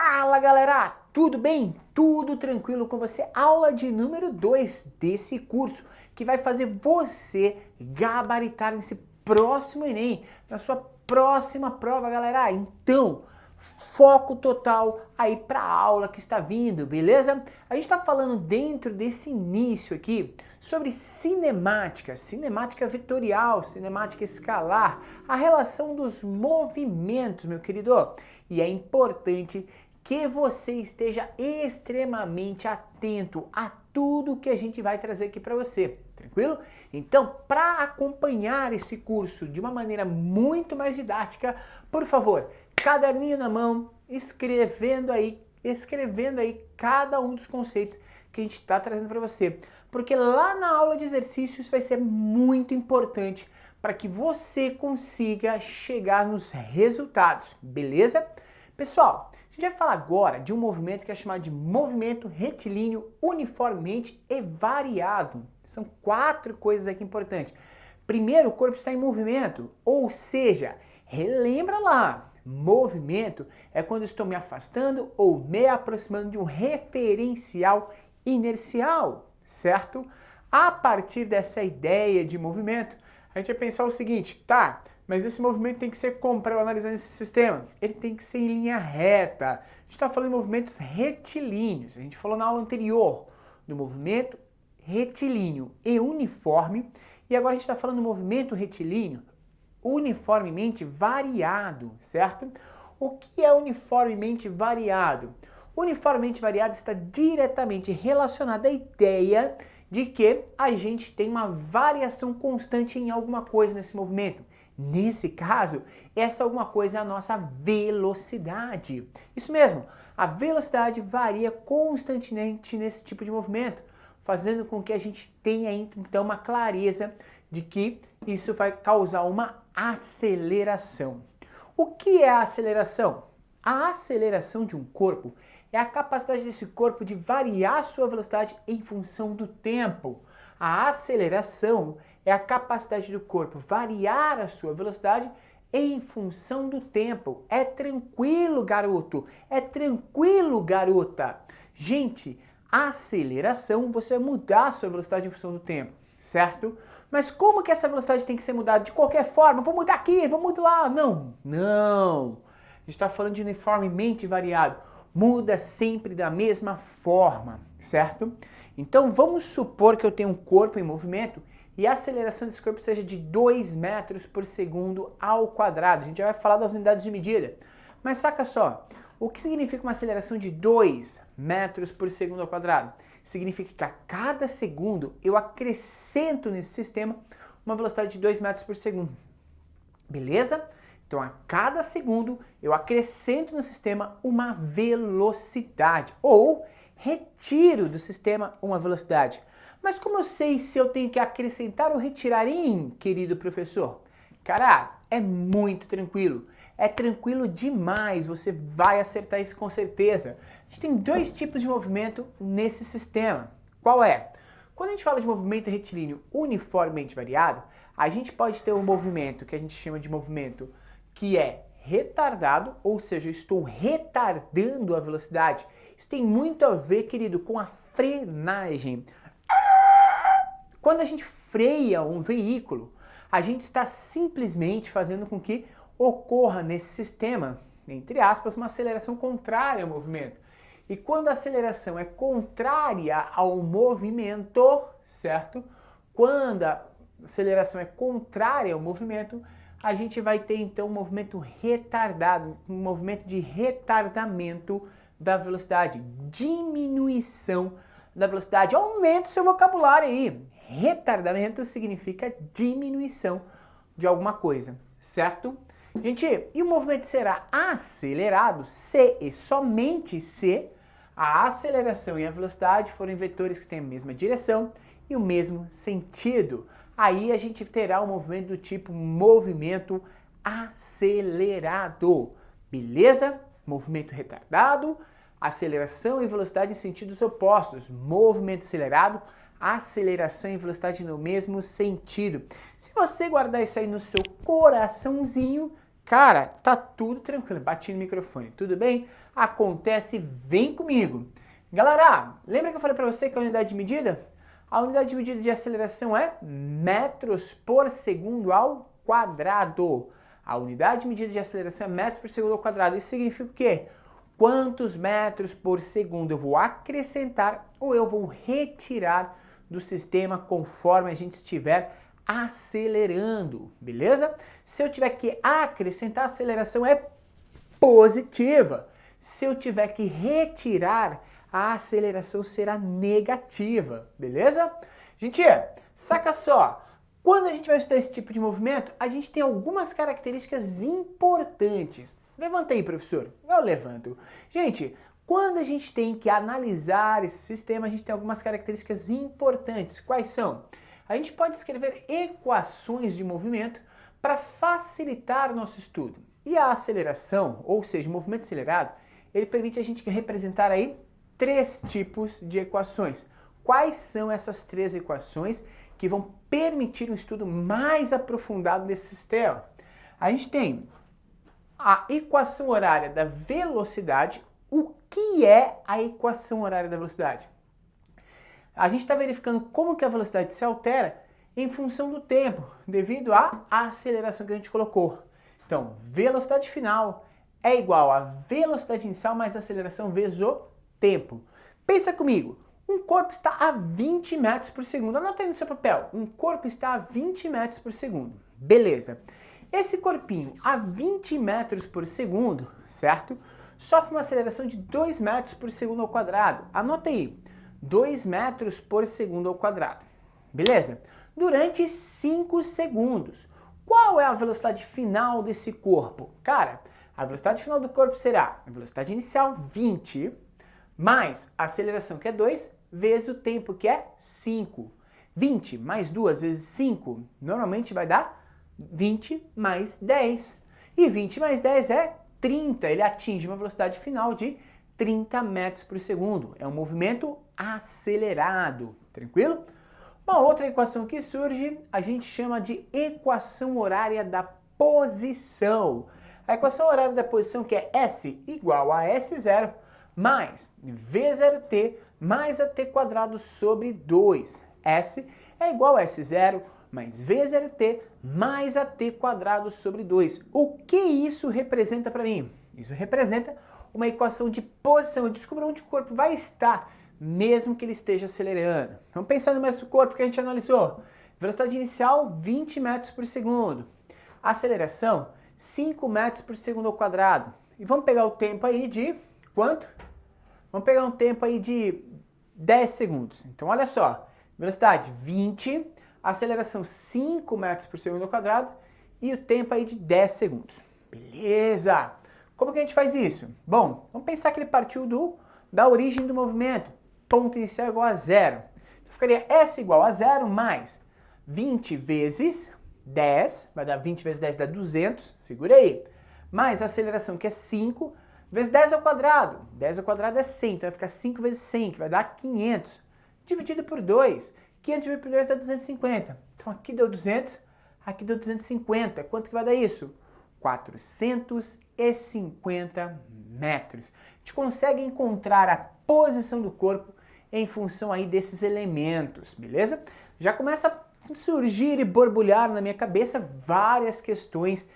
Fala galera, tudo bem? Tudo tranquilo com você? Aula de número 2 desse curso que vai fazer você gabaritar nesse próximo Enem, na sua próxima prova, galera. Então, foco total aí para a aula que está vindo, beleza? A gente está falando dentro desse início aqui sobre cinemática, cinemática vetorial, cinemática escalar, a relação dos movimentos, meu querido. E é importante que você esteja extremamente atento a tudo que a gente vai trazer aqui para você, tranquilo? Então, para acompanhar esse curso de uma maneira muito mais didática, por favor, caderninho na mão, escrevendo aí cada um dos conceitos que a gente está trazendo para você, porque lá na aula de exercícios vai ser muito importante para que você consiga chegar nos resultados, beleza? Pessoal, a gente vai falar agora de um movimento que é chamado de movimento retilíneo uniformemente e variado. São 4 coisas aqui importantes. Primeiro, o corpo está em movimento, ou seja, relembra lá, movimento é quando estou me afastando ou me aproximando de um referencial inercial, certo? A partir dessa ideia de movimento, a gente vai pensar o seguinte, tá, mas esse movimento tem que ser como para eu analisar esse sistema? Ele tem que ser em linha reta. A gente está falando de movimentos retilíneos. A gente falou na aula anterior do movimento retilíneo e uniforme. E agora a gente está falando do movimento retilíneo uniformemente variado, certo? O que é uniformemente variado? Uniformemente variado está diretamente relacionado à ideia de que a gente tem uma variação constante em alguma coisa nesse movimento. Nesse caso, essa alguma coisa é a nossa velocidade. Isso mesmo, a velocidade varia constantemente nesse tipo de movimento, fazendo com que a gente tenha então uma clareza de que isso vai causar uma aceleração. O que é a aceleração? A aceleração de um corpo é a capacidade desse corpo de variar sua velocidade em função do tempo. A aceleração é a capacidade do corpo variar a sua velocidade em função do tempo. É tranquilo, garoto. É tranquilo, garota. Gente, a aceleração, você vai mudar a sua velocidade em função do tempo, certo? Mas como que essa velocidade tem que ser mudada? De qualquer forma, vou mudar aqui, vou mudar lá. Não, não. A gente está falando de uniformemente variado. Muda sempre da mesma forma, certo? Então vamos supor que eu tenho um corpo em movimento e a aceleração desse corpo seja de 2 metros por segundo ao quadrado. A gente já vai falar das unidades de medida. Mas saca só, o que significa uma aceleração de 2 metros por segundo ao quadrado? Significa que a cada segundo eu acrescento nesse sistema uma velocidade de 2 metros por segundo. Beleza? Então, a cada segundo, eu acrescento no sistema uma velocidade, ou retiro do sistema uma velocidade. Mas como eu sei se eu tenho que acrescentar ou retirar em, querido professor? Cara, é muito tranquilo. É tranquilo demais, você vai acertar isso com certeza. A gente tem 2 tipos de movimento nesse sistema. Qual é? Quando a gente fala de movimento retilíneo uniformemente variado, a gente pode ter um movimento que a gente chama de movimento que é retardado, ou seja, eu estou retardando a velocidade. Isso tem muito a ver, querido, com a frenagem. Quando a gente freia um veículo, a gente está simplesmente fazendo com que ocorra nesse sistema, entre aspas, uma aceleração contrária ao movimento. E quando a aceleração é contrária ao movimento, certo? Quando a aceleração é contrária ao movimento, a gente vai ter então um movimento retardado, um movimento de retardamento da velocidade, diminuição da velocidade. Aumenta o seu vocabulário aí. Retardamento significa diminuição de alguma coisa, certo? Gente, e o movimento será acelerado se e somente se a aceleração e a velocidade forem vetores que têm a mesma direção e o mesmo sentido. Aí a gente terá um movimento do tipo movimento acelerado, beleza? Movimento retardado, aceleração e velocidade em sentidos opostos. Movimento acelerado, aceleração e velocidade no mesmo sentido. Se você guardar isso aí no seu coraçãozinho, Cara, tá tudo tranquilo. Bati no microfone, tudo bem? Acontece, vem comigo. Galera, lembra que eu falei para você que a unidade de medida? A unidade de medida de aceleração é metros por segundo ao quadrado. A unidade de medida de aceleração é metros por segundo ao quadrado. Isso significa o quê? Quantos metros por segundo eu vou acrescentar ou eu vou retirar do sistema conforme a gente estiver acelerando, beleza? Se eu tiver que acrescentar, a aceleração é positiva. Se eu tiver que retirar, a aceleração será negativa, beleza? Gente, saca só, quando a gente vai estudar esse tipo de movimento, a gente tem algumas características importantes. Levanta aí, professor. Eu levanto. Gente, quando a gente tem que analisar esse sistema, a gente tem algumas características importantes. Quais são? A gente pode escrever equações de movimento para facilitar o nosso estudo. E a aceleração, ou seja, o movimento acelerado, ele permite a gente representar aí 3 tipos de equações. Quais são essas 3 equações que vão permitir um estudo mais aprofundado desse sistema? A gente tem a equação horária da velocidade. O que é a equação horária da velocidade? A gente está verificando como que a velocidade se altera em função do tempo, devido à aceleração que a gente colocou. Então, velocidade final é igual a velocidade inicial mais aceleração vezes o tempo. Pensa comigo, um corpo está a 20 metros por segundo. Anota aí no seu papel, um corpo está a 20 metros por segundo. Beleza. Esse corpinho a 20 metros por segundo, certo? Sofre uma aceleração de 2 metros por segundo ao quadrado. Anota aí. 2 metros por segundo ao quadrado. Beleza? Durante 5 segundos. Qual é a velocidade final desse corpo? Cara, a velocidade final do corpo será a velocidade inicial 20, mais a aceleração que é 2, vezes o tempo que é 5. 20 mais 2 vezes 5, normalmente vai dar 20 mais 10. E 20 mais 10 é 30. Ele atinge uma velocidade final de 30 metros por segundo. É um movimento acelerado, tranquilo? Uma outra equação que surge, a gente chama de equação horária da posição. A equação horária da posição que é S igual a S0 mais V0t mais AT quadrado sobre 2. S é igual a S0 mais V0t mais AT quadrado sobre 2. O que isso representa para mim? Isso representa uma equação de posição. Eu descubro onde o corpo vai estar, mesmo que ele esteja acelerando. Vamos pensar no mesmo corpo que a gente analisou. Velocidade inicial, 20 metros por segundo. Aceleração, 5 metros por segundo ao quadrado. E vamos pegar o tempo aí de quanto? Vamos pegar um tempo aí de 10 segundos. Então, olha só. Velocidade 20, aceleração 5 metros por segundo ao quadrado e o tempo aí de 10 segundos. Beleza! Como que a gente faz isso? Bom, vamos pensar que ele partiu da origem do movimento. Ponto inicial igual a 0. Então, ficaria S igual a 0 mais 20 vezes 10, vai dar 20 vezes 10 dá 200, segura aí. Mais a aceleração que é 5, vezes 10 ao quadrado. 10 ao quadrado é 100, então vai ficar 5 vezes 100, que vai dar 500. Dividido por 2, 500 dividido por 2 dá 250. Então aqui deu 200, aqui deu 250. Quanto que vai dar isso? 450 metros. A gente consegue encontrar a posição do corpo em função aí desses elementos, beleza? Já começa a surgir e borbulhar na minha cabeça várias questões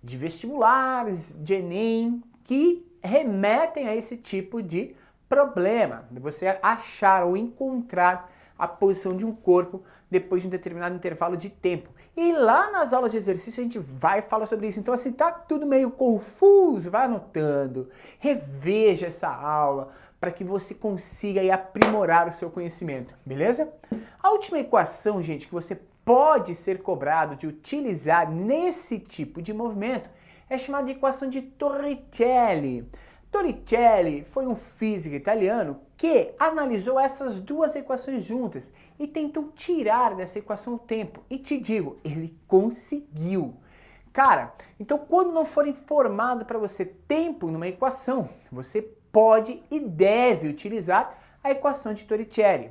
de vestibulares, de Enem, que remetem a esse tipo de problema, de você achar ou encontrar a posição de um corpo depois de um determinado intervalo de tempo. E lá nas aulas de exercício a gente vai falar sobre isso. Então assim, tá tudo meio confuso, vai anotando, reveja essa aula para que você consiga aí aprimorar o seu conhecimento, beleza? A última equação, gente, que você pode ser cobrado de utilizar nesse tipo de movimento é chamada de equação de Torricelli. Torricelli foi um físico italiano que analisou essas duas equações juntas e tentou tirar dessa equação o tempo. E te digo, ele conseguiu. Cara, então quando não for informado para você tempo numa equação, você pode e deve utilizar a equação de Torricelli.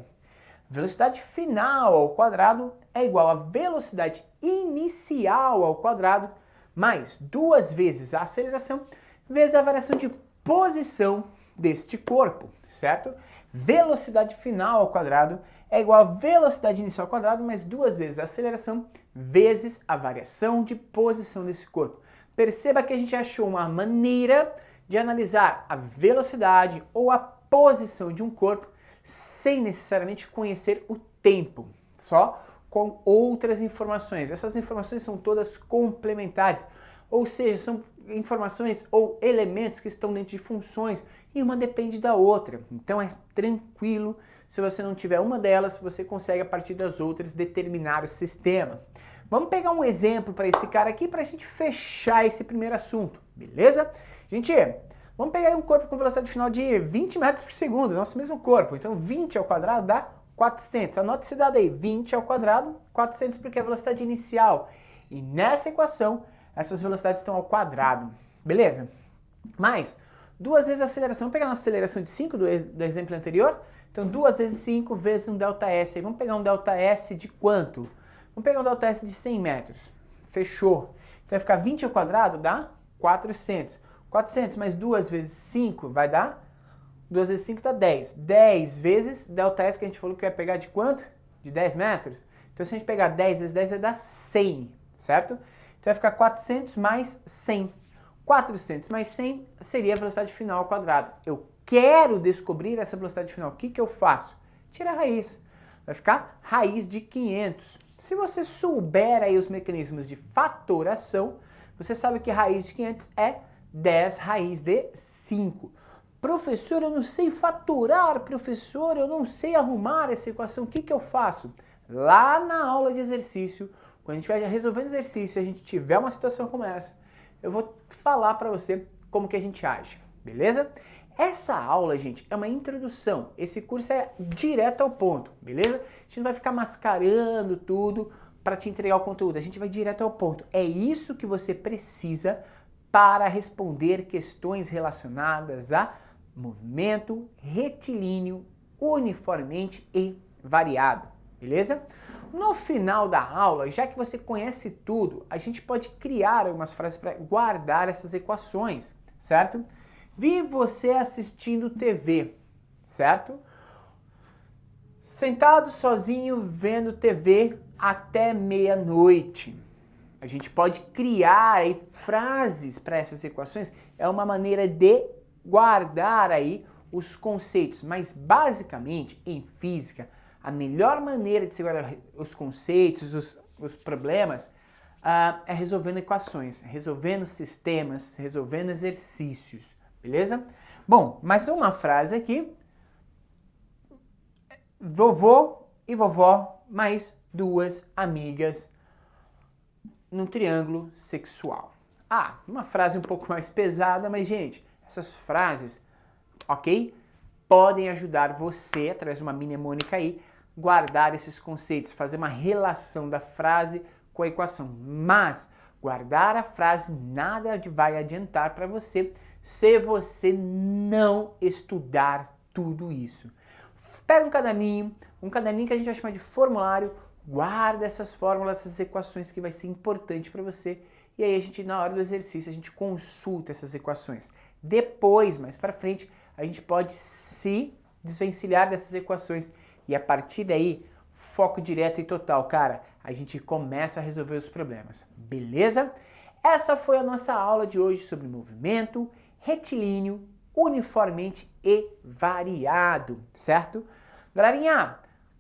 Velocidade final ao quadrado é igual a velocidade inicial ao quadrado mais 2 vezes a aceleração vezes a variação de posição deste corpo, certo? Velocidade final ao quadrado é igual a velocidade inicial ao quadrado mais 2 vezes a aceleração vezes a variação de posição desse corpo. Perceba que a gente achou uma maneira de analisar a velocidade ou a posição de um corpo sem necessariamente conhecer o tempo, só com outras informações. Essas informações são todas complementares, ou seja, são informações ou elementos que estão dentro de funções e uma depende da outra. Então é tranquilo, se você não tiver uma delas, você consegue a partir das outras determinar o sistema. Vamos pegar um exemplo para esse cara aqui para a gente fechar esse primeiro assunto, beleza? Gente, vamos pegar um corpo com velocidade final de 20 metros por segundo, nosso mesmo corpo. Então 20 ao quadrado dá 400. Anote esse dado aí, 20 ao quadrado, 400 porque é a velocidade inicial. E nessa equação, essas velocidades estão ao quadrado, beleza? Mais 2 vezes a aceleração. Vamos pegar a nossa aceleração de 5 do exemplo anterior. Então 2 vezes 5 vezes um ΔS. Aí vamos pegar um ΔS de quanto? Vamos pegar um ΔS de 100 metros. Fechou. Então vai ficar 20 ao quadrado, dá 400. 400 mais 2 vezes 5 vai dar? 2 vezes 5 dá 10. 10 vezes ΔS que a gente falou que vai pegar de quanto? De 10 metros. Então se a gente pegar 10 vezes 10 vai dar 100, certo? Então vai ficar 400 mais 100. 400 mais 100 seria a velocidade final ao quadrado. Eu quero descobrir essa velocidade final. O que eu faço? Tira a raiz. Vai ficar raiz de 500. Se você souber aí os mecanismos de fatoração, você sabe que raiz de 500 é 10 raiz de 5. Professor, eu não sei fatorar, professor, eu não sei arrumar essa equação, o que eu faço? Lá na aula de exercício, quando a gente vai resolvendo exercício e a gente tiver uma situação como essa, eu vou falar para você como que a gente age, beleza? Essa aula, gente, é uma introdução. Esse curso é direto ao ponto, beleza? A gente não vai ficar mascarando tudo para te entregar o conteúdo. A gente vai direto ao ponto. É isso que você precisa para responder questões relacionadas a movimento retilíneo uniformemente e variado, beleza? No final da aula, já que você conhece tudo, a gente pode criar algumas frases para guardar essas equações, certo? Vi você assistindo TV, certo? Sentado sozinho vendo TV até meia-noite. A gente pode criar aí frases para essas equações. É uma maneira de guardar aí os conceitos. Mas basicamente, em física, a melhor maneira de se guardar os conceitos, os problemas, é resolvendo equações, resolvendo sistemas, resolvendo exercícios. Beleza? Bom, mais uma frase aqui. Vovô e vovó, mais 2 amigas num triângulo sexual. Ah, uma frase um pouco mais pesada, mas gente, essas frases, ok? Podem ajudar você, através de uma mnemônica aí, guardar esses conceitos, fazer uma relação da frase com a equação. Mas guardar a frase nada vai adiantar para você se você não estudar tudo isso. Pega um caderninho que a gente vai chamar de formulário, guarda essas fórmulas, essas equações que vai ser importante para você. E aí a gente, na hora do exercício, a gente consulta essas equações. Depois, mais para frente, a gente pode se desvencilhar dessas equações e a partir daí, foco direto e total, cara, a gente começa a resolver os problemas, beleza? Essa foi a nossa aula de hoje sobre movimento retilíneo, uniformemente e variado, certo? Galerinha,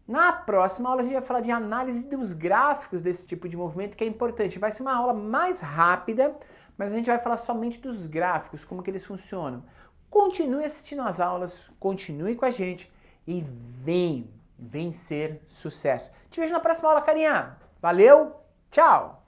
na próxima aula a gente vai falar de análise dos gráficos desse tipo de movimento, que é importante. Vai ser uma aula mais rápida, mas a gente vai falar somente dos gráficos, como que eles funcionam. Continue assistindo às aulas, continue com a gente e vem vencer sucesso. Te vejo na próxima aula, carinha. Valeu, tchau!